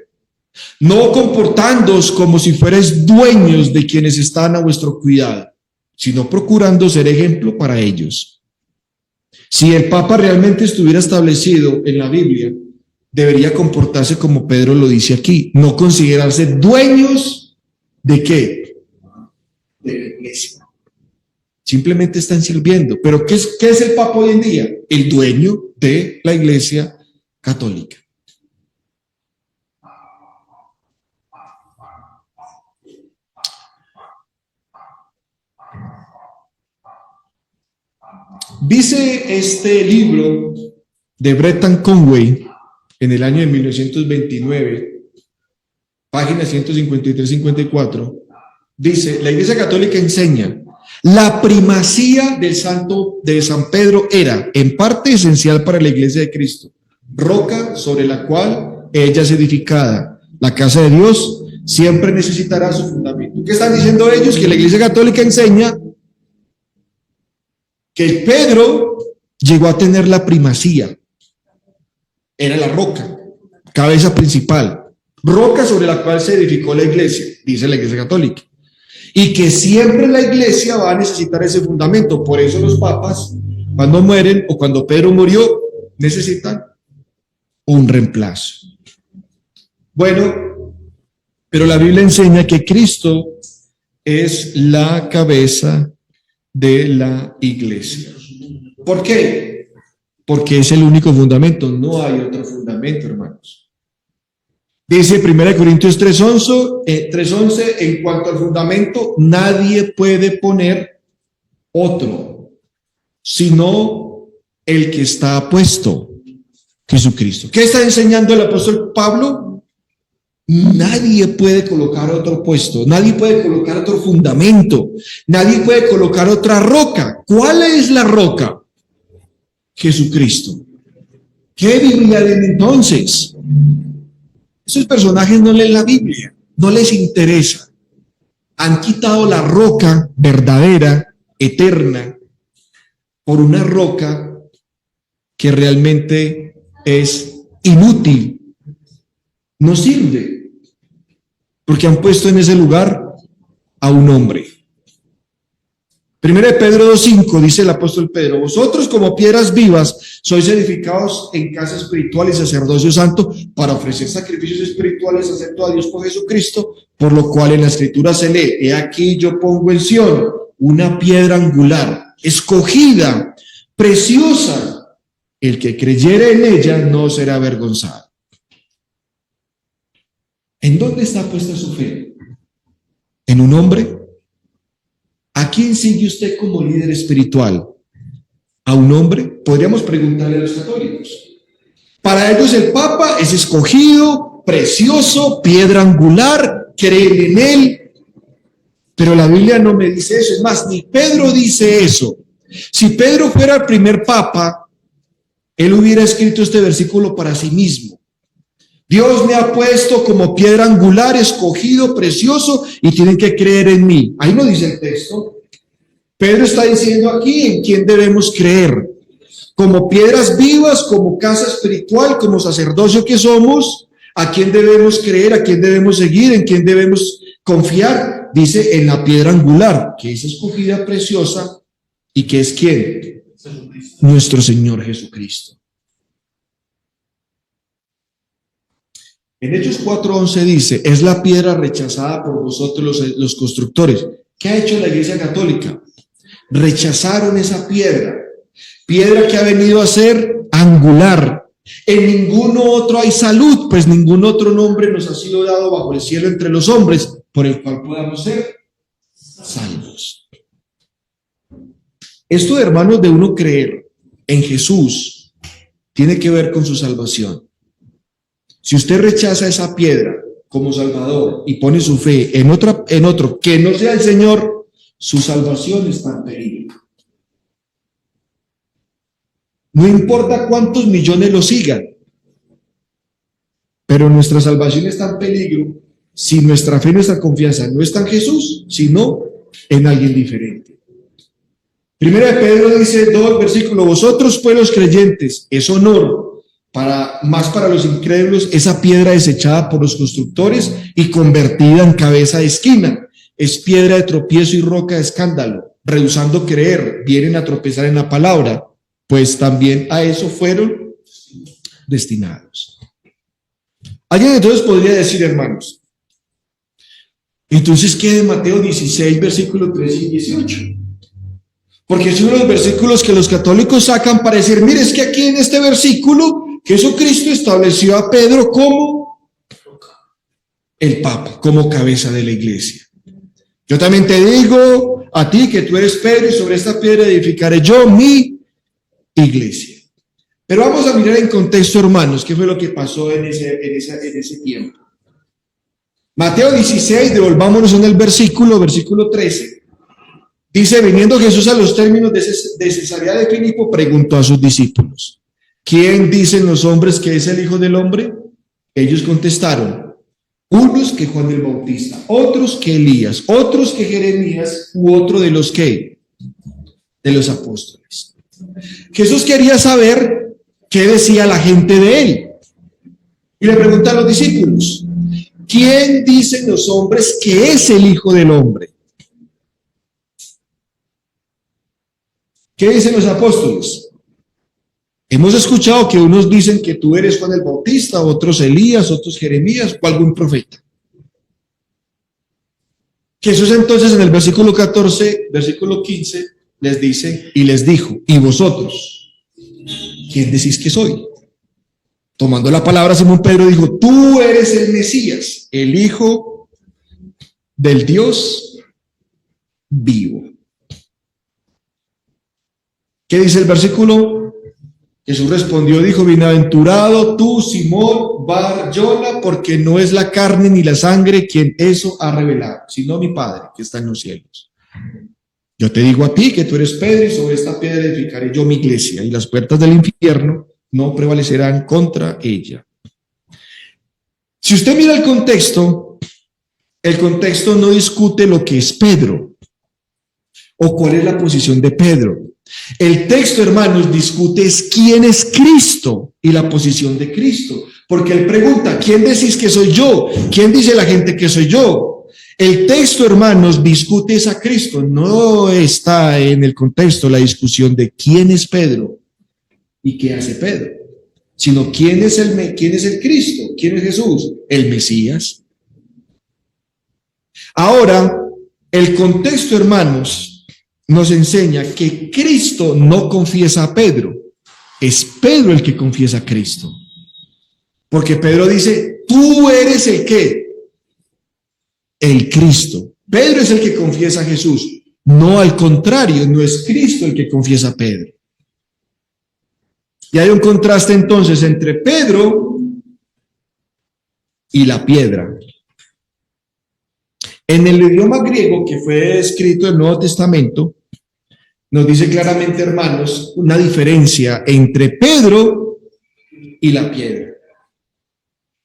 No comportándoos como si fuerais dueños de quienes están a vuestro cuidado, sino procurando ser ejemplo para ellos. Si el Papa realmente estuviera establecido en la Biblia, debería comportarse como Pedro lo dice aquí, no considerarse dueños de ¿qué? De la iglesia. Simplemente están sirviendo. ¿Pero qué es el Papa hoy en día? El dueño de la iglesia católica. Dice este libro de Brennan Conway en el año de 1929, páginas 153-54, dice: la Iglesia Católica enseña la primacía del santo de San Pedro era en parte esencial para la Iglesia de Cristo, roca sobre la cual ella es edificada. La casa de Dios siempre necesitará su fundamento. ¿Qué están diciendo ellos? Que la Iglesia Católica enseña que Pedro llegó a tener la primacía. Era la roca, cabeza principal, roca sobre la cual se edificó la iglesia, dice la Iglesia Católica. Y que siempre la iglesia va a necesitar ese fundamento. Por eso los papas, cuando mueren o cuando Pedro murió, necesitan un reemplazo. Bueno, pero la Biblia enseña que Cristo es la cabeza de la iglesia. ¿Por qué? Porque es el único fundamento, no hay otro fundamento, hermanos. Dice 1 Corintios 3:11, en cuanto al fundamento, nadie puede poner otro, sino el que está puesto, Jesucristo. ¿Qué está enseñando el apóstol Pablo? Nadie puede colocar otro puesto, nadie puede colocar otro fundamento, nadie puede colocar otra roca. ¿Cuál es la roca? Jesucristo. ¿Qué Biblia leen entonces? Esos personajes no leen la Biblia, no les interesa. Han quitado la roca verdadera, eterna, por una roca que realmente es inútil, no sirve, porque han puesto en ese lugar a un hombre. 1 Pedro 2:5 dice el apóstol Pedro: vosotros como piedras vivas sois edificados en casa espiritual y sacerdocio santo para ofrecer sacrificios espirituales aceptos a Dios por Jesucristo, por lo cual en la escritura se lee: he aquí yo pongo en Sión una piedra angular, escogida, preciosa, el que creyere en ella no será avergonzado. ¿En dónde está puesta su fe? ¿En un hombre? ¿A quién sigue usted como líder espiritual? ¿A un hombre? Podríamos preguntarle a los católicos. Para ellos el Papa es escogido, precioso, piedra angular, creen en él. Pero la Biblia no me dice eso. Es más, ni Pedro dice eso. Si Pedro fuera el primer Papa, él hubiera escrito este versículo para sí mismo. Dios me ha puesto como piedra angular, escogido, precioso, y tienen que creer en mí. Ahí no dice el texto. Pedro está diciendo aquí en quién debemos creer. Como piedras vivas, como casa espiritual, como sacerdocio que somos, ¿a quién debemos creer? ¿A quién debemos seguir? ¿En quién debemos confiar? Dice en la piedra angular, que es escogida, preciosa, y que es ¿quién? Nuestro Señor Jesucristo. En Hechos 4:11 dice: es la piedra rechazada por vosotros los constructores. ¿Qué ha hecho la Iglesia Católica? Rechazaron esa piedra que ha venido a ser angular. En ninguno otro hay salud, pues ningún otro nombre nos ha sido dado bajo el cielo entre los hombres, por el cual podamos ser salvos. Esto, hermanos, de uno creer en Jesús, tiene que ver con su salvación. Si usted rechaza esa piedra como Salvador y pone su fe en otro que no sea el Señor, su salvación está en peligro. No importa cuántos millones lo sigan, pero nuestra salvación está en peligro si nuestra fe, nuestra confianza no está en Jesús, sino en alguien diferente. Primera de Pedro dice 2, versículo: vosotros pues los creyentes, es honor más para los incrédulos esa piedra desechada por los constructores y convertida en cabeza de esquina. Es piedra de tropiezo y roca de escándalo. Rehusando creer, vienen a tropezar en la palabra, pues también a eso fueron destinados. Alguien entonces podría decir, hermanos, entonces, ¿qué de Mateo 16, versículos 13 y 18? Porque es uno de los versículos que los católicos sacan para decir: mire, es que aquí en este versículo Jesucristo estableció a Pedro como el Papa, como cabeza de la iglesia. Yo también te digo a ti que tú eres Pedro, y sobre esta piedra edificaré yo mi iglesia. Pero vamos a mirar en contexto, hermanos, qué fue lo que pasó en ese tiempo. Mateo 16, devolvámonos en el versículo 13. Dice: viniendo Jesús a los términos de Cesarea de Filipo, preguntó a sus discípulos: ¿quién dicen los hombres que es el Hijo del Hombre? Ellos contestaron: unos que Juan el Bautista, otros que Elías, otros que Jeremías, u otro de los que, de los apóstoles. Jesús quería saber qué decía la gente de él. Y le pregunta a los discípulos: ¿quién dicen los hombres que es el Hijo del Hombre? ¿Qué dicen los apóstoles? Hemos escuchado que unos dicen que tú eres Juan el Bautista, otros Elías, otros Jeremías o algún profeta. Jesús entonces en el versículo 14, versículo 15, les dice y les dijo, ¿y vosotros? ¿Quién decís que soy? Tomando la palabra, Simón Pedro dijo, tú eres el Mesías, el Hijo del Dios vivo. ¿Qué dice el versículo? Jesús respondió, dijo, bienaventurado tú, Simón Bar-Jona, porque no es la carne ni la sangre quien eso ha revelado, sino mi Padre que está en los cielos. Yo te digo a ti que tú eres Pedro y sobre esta piedra edificaré yo mi iglesia y las puertas del infierno no prevalecerán contra ella. Si usted mira el contexto no discute lo que es Pedro o cuál es la posición de Pedro. El texto, hermanos, discute es quién es Cristo y la posición de Cristo. Porque él pregunta, ¿quién decís que soy yo? ¿Quién dice la gente que soy yo? El texto, hermanos, discute es a Cristo. No está en el contexto la discusión de quién es Pedro y qué hace Pedro, sino quién es el Cristo, quién es Jesús, el Mesías. Ahora, el contexto, hermanos, nos enseña que Cristo no confiesa a Pedro, es Pedro el que confiesa a Cristo. Porque Pedro dice, tú eres el ¿qué? El Cristo. Pedro es el que confiesa a Jesús. No, al contrario, no es Cristo el que confiesa a Pedro. Y hay un contraste entonces entre Pedro y la piedra. En el idioma griego que fue escrito en el Nuevo Testamento, nos dice claramente, hermanos, una diferencia entre Pedro y la piedra.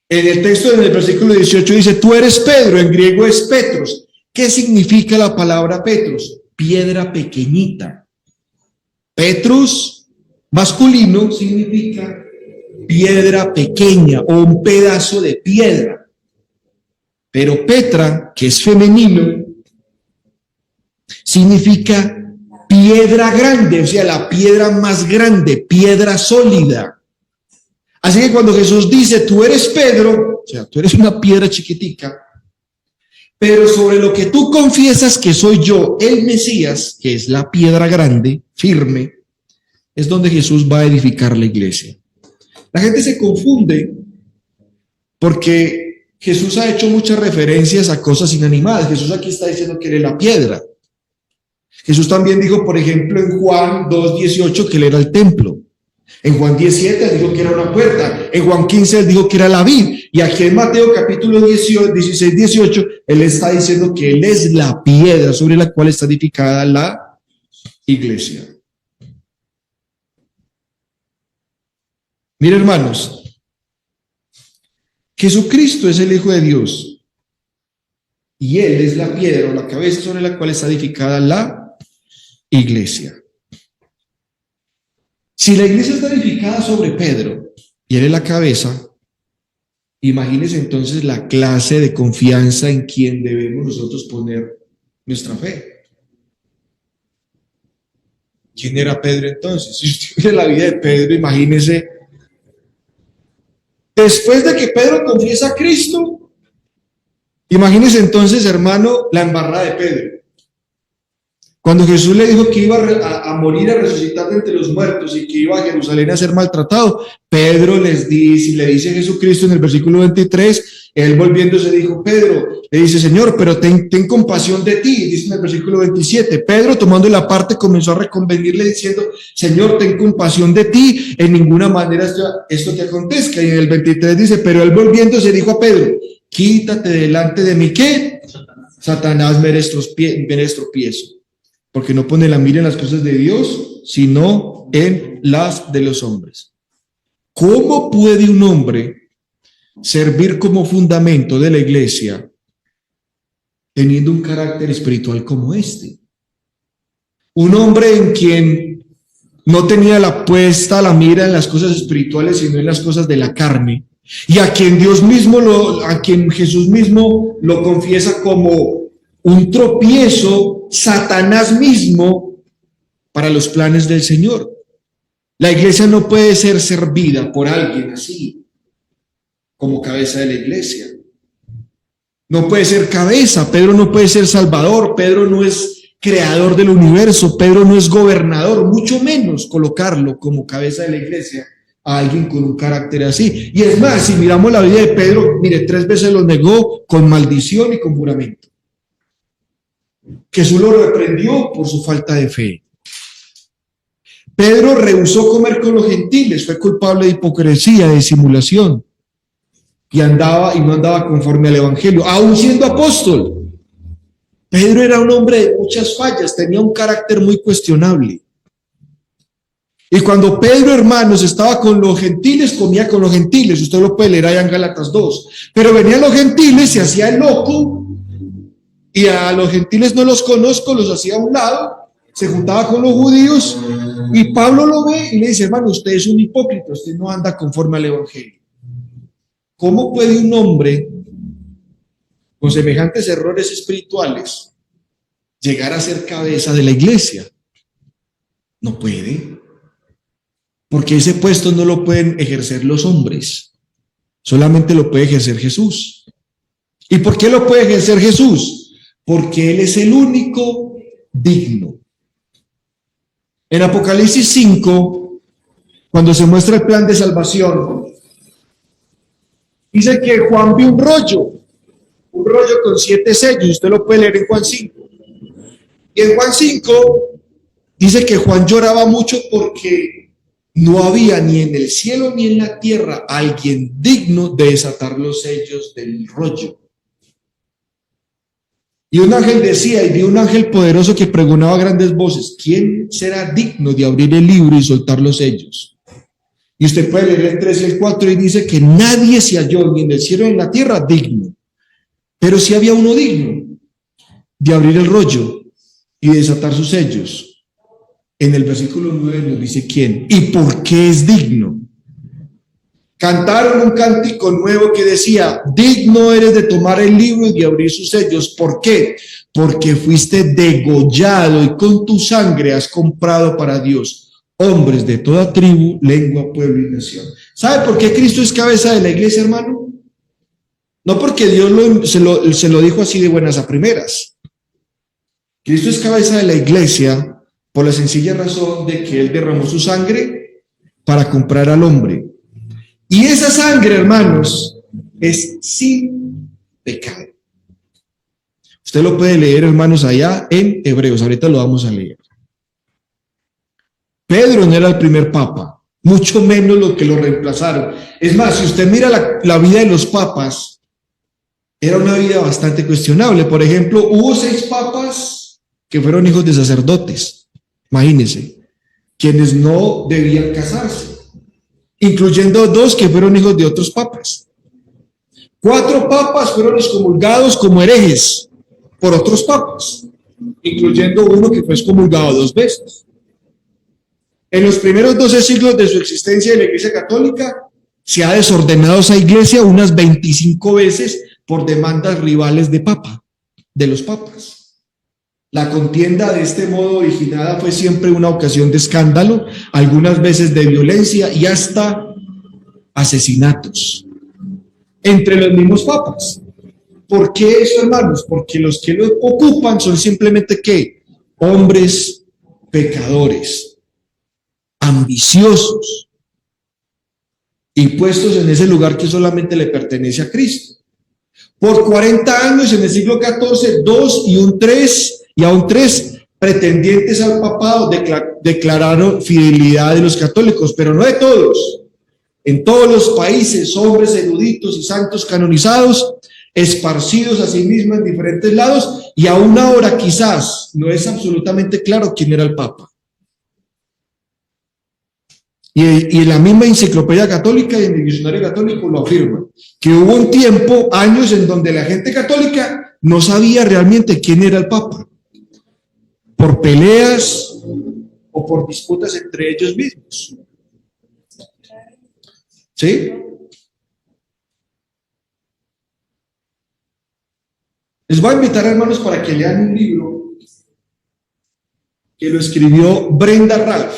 En el texto, en el versículo 18 dice, tú eres Pedro, en griego es Petros. ¿Qué significa la palabra Petros? Piedra pequeñita. Petrus, masculino, significa piedra pequeña o un pedazo de piedra. Pero Petra, que es femenino, significa piedra grande, o sea, la piedra más grande, piedra sólida. Así que cuando Jesús dice, tú eres Pedro, o sea, tú eres una piedra chiquitica, pero sobre lo que tú confiesas que soy yo, el Mesías, que es la piedra grande, firme, es donde Jesús va a edificar la iglesia. La gente se confunde porque Jesús ha hecho muchas referencias a cosas inanimadas. Jesús aquí está diciendo que él es la piedra. Jesús también dijo, por ejemplo, en Juan 2:18 que él era el templo. En Juan 17 dijo que era una puerta. En Juan 15 él dijo que era la vid. Y aquí en Mateo capítulo 16-18, él está diciendo que él es la piedra sobre la cual está edificada la iglesia. Mire, hermanos, Jesucristo es el Hijo de Dios y él es la piedra o la cabeza sobre la cual está edificada la iglesia. Si la iglesia está edificada sobre Pedro y él es la cabeza, imagínense entonces la clase de confianza en quien debemos nosotros poner nuestra fe. ¿Quién era Pedro entonces? Si usted ve la vida de Pedro, imagínese. Después de que Pedro confiesa a Cristo, imagínese entonces, hermano, la embarrada de Pedro. Cuando Jesús le dijo que iba a morir, a resucitar de entre los muertos y que iba a Jerusalén a ser maltratado, Pedro le dice a Jesucristo en el versículo 23, él volviéndose dijo, Pedro, le dice, Señor, pero ten compasión de ti, dice en el versículo 27. Pedro, tomando la parte, comenzó a reconvenirle diciendo, Señor, ten compasión de ti, en ninguna manera esto te acontezca. Y en el 23 dice, pero él volviéndose dijo a Pedro, quítate delante de mí, ¿qué? Satanás, me eres tropiezo. Porque no pone la mira en las cosas de Dios, sino en las de los hombres. ¿Cómo puede un hombre servir como fundamento de la iglesia teniendo un carácter espiritual como este? Un hombre en quien no tenía la mira en las cosas espirituales, sino en las cosas de la carne, y a quien a quien Jesús mismo lo confiesa como un tropiezo, Satanás mismo, para los planes del Señor. La iglesia no puede ser servida por alguien así, como cabeza de la iglesia. No puede ser cabeza, Pedro no puede ser salvador, Pedro no es creador del universo. Pedro no es gobernador, mucho menos colocarlo como cabeza de la iglesia a alguien con un carácter así. Y es más, si miramos la vida de Pedro, mire, 3 veces lo negó con maldición y con juramento. Jesús lo reprendió por su falta de fe. Pedro rehusó comer con los gentiles, fue culpable de hipocresía, de simulación, y no andaba conforme al evangelio, aún siendo apóstol. Pedro era un hombre de muchas fallas, tenía un carácter muy cuestionable. Y cuando Pedro, hermanos, estaba con los gentiles, comía con los gentiles. Usted lo puede leer allá en Gálatas 2. Pero venían los gentiles, se hacía el loco, y a los gentiles no los conozco, los hacía a un lado, se juntaba con los judíos, y Pablo lo ve y le dice: hermano, usted es un hipócrita, usted no anda conforme al evangelio. ¿Cómo puede un hombre con semejantes errores espirituales llegar a ser cabeza de la iglesia? No puede. Porque ese puesto no lo pueden ejercer los hombres, solamente lo puede ejercer Jesús. ¿Y por qué lo puede ejercer Jesús? Porque Él es el único digno. En Apocalipsis 5, cuando se muestra el plan de salvación, dice que Juan vio un rollo con 7 sellos, usted lo puede leer en Juan 5. Y en Juan 5 dice que Juan lloraba mucho porque no había ni en el cielo ni en la tierra alguien digno de desatar los sellos del rollo. Y un ángel decía, y vi un ángel poderoso que pregonaba a grandes voces: ¿quién será digno de abrir el libro y soltar los sellos? Y usted puede leer el 3 y el 4 y dice que nadie se halló ni en el cielo ni en la tierra digno. Pero sí había uno digno de abrir el rollo y desatar sus sellos. En el versículo 9 nos dice quién y por qué es digno. Cantaron un cántico nuevo que decía: digno eres de tomar el libro y de abrir sus sellos. ¿Por qué? Porque fuiste degollado y con tu sangre has comprado para Dios hombres de toda tribu, lengua, pueblo y nación. ¿Sabe por qué Cristo es cabeza de la iglesia, hermano? No porque Dios se lo dijo así de buenas a primeras. Cristo es cabeza de la iglesia por la sencilla razón de que Él derramó su sangre para comprar al hombre. Y esa sangre, hermanos, es sin pecado. Usted lo puede leer, hermanos, allá en Hebreos. Ahorita lo vamos a leer. Pedro no era el primer papa, mucho menos lo que lo reemplazaron. Es más, si usted mira la vida de los papas, era una vida bastante cuestionable. Por ejemplo, hubo 6 papas que fueron hijos de sacerdotes. Imagínense, quienes no debían casarse, incluyendo 2 que fueron hijos de otros papas. 4 papas fueron excomulgados como herejes por otros papas, incluyendo uno que fue excomulgado 2 veces. En los primeros 12 siglos de su existencia de la Iglesia Católica, se ha desordenado esa iglesia unas 25 veces por demandas rivales de los papas. La contienda de este modo originada fue siempre una ocasión de escándalo, algunas veces de violencia y hasta asesinatos entre los mismos papas. ¿Por qué eso, hermanos? Porque los que lo ocupan son simplemente ¿qué? Hombres pecadores, ambiciosos y puestos en ese lugar que solamente le pertenece a Cristo. Por 40 años en el siglo XIV, 2 y aún 3 pretendientes al papado declararon fidelidad de los católicos, pero no de todos. En todos los países, hombres eruditos y santos canonizados, esparcidos asimismo en diferentes lados, y aún ahora quizás no es absolutamente claro quién era el papa. Y en la misma enciclopedia católica y en el diccionario católico lo afirman, que hubo un tiempo, años, en donde la gente católica no sabía realmente quién era el papa, por peleas o por disputas entre ellos mismos. ¿Sí? Les voy a invitar, hermanos, para que lean un libro que lo escribió Brenda Ralph.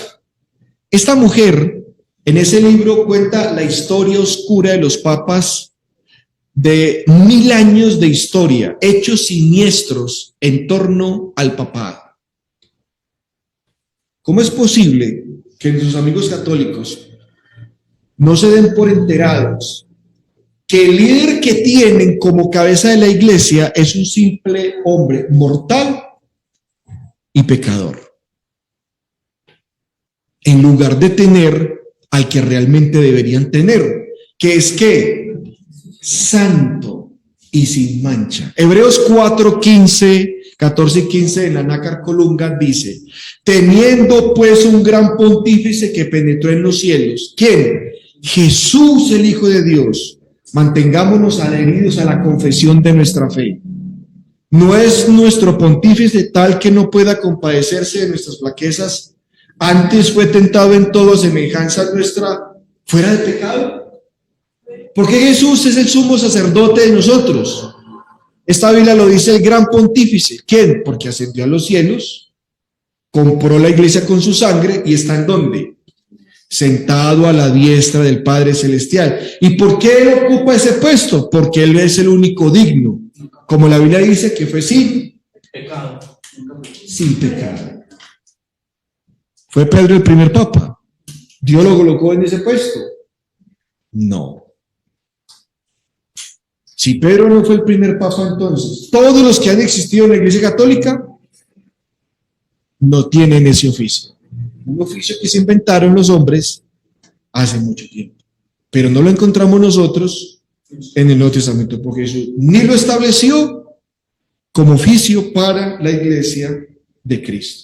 Esta mujer, en ese libro, cuenta la historia oscura de los papas, de 1000 años de historia, hechos siniestros en torno al papado. ¿Cómo es posible que nuestros amigos católicos no se den por enterados que el líder que tienen como cabeza de la iglesia es un simple hombre mortal y pecador? En lugar de tener al que realmente deberían tener, que es ¿qué? Santo y sin mancha. Hebreos 14 y 15 de la Nácar Colunga dice: teniendo pues un gran pontífice que penetró en los cielos, ¿quién? Jesús, el Hijo de Dios. Mantengámonos adheridos a la confesión de nuestra fe. ¿No es nuestro pontífice tal que no pueda compadecerse de nuestras flaquezas? Antes fue tentado en todo, semejanza nuestra, fuera de pecado. Porque Jesús es el sumo sacerdote de nosotros. Esta Biblia lo dice el gran pontífice. ¿Quién? Porque ascendió a los cielos, compró la iglesia con su sangre y está ¿en dónde? Sentado a la diestra del Padre Celestial. ¿Y por qué él ocupa ese puesto? Porque él es el único digno. Como la Biblia dice que fue sin pecado. Sin pecado. ¿Fue Pedro el primer papa? ¿Dios lo colocó en ese puesto? No. Si Pedro no fue el primer papa, entonces todos los que han existido en la Iglesia Católica no tienen ese oficio. Un oficio que se inventaron los hombres hace mucho tiempo. Pero no lo encontramos nosotros en el Nuevo Testamento, porque Jesús ni lo estableció como oficio para la Iglesia de Cristo.